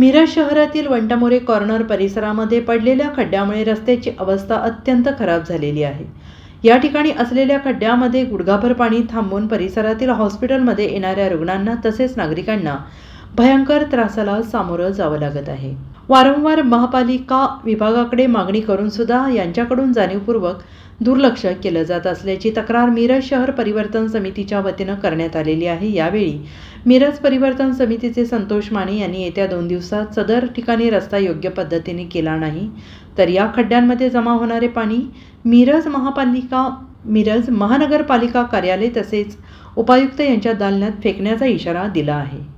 मिरज शहरातील वंटामोरे कॉर्नर परिसरामध्ये पडलेल्या खड्ड्यामुळे रस्त्याची अवस्था अत्यंत खराब झालेली आहे। या ठिकाणी असलेल्या खड्ड्यामध्ये गुडघाभर पाणी थांबून परिसरातील हॉस्पिटलमध्ये येणाऱ्या रुग्णांना तसेच नागरिकांना भयंकर त्रासाला सामोरं जावं लागत आहे। वारंवार महापालिका विभागाकडे मागणी करून सुद्धा यांच्याकडून जाणीवपूर्वक दुर्लक्ष केलं जात असल्याची तक्रार मिरज शहर परिवर्तन समितीच्या वतीनं करण्यात आलेली आहे। यावेळी मिरज परिवर्तन समितीचे संतोष माने यांनी येत्या 2 दिवसात सदर ठिकाणी रस्ता योग्य पद्धतीने केला नाही तर या खड्ड्यांमध्ये जमा होणारे पाणी मिरज महानगरपालिका कार्यालय तसेच उपायुक्त यांच्या दालनात फेकण्याचा इशारा दिला आहे।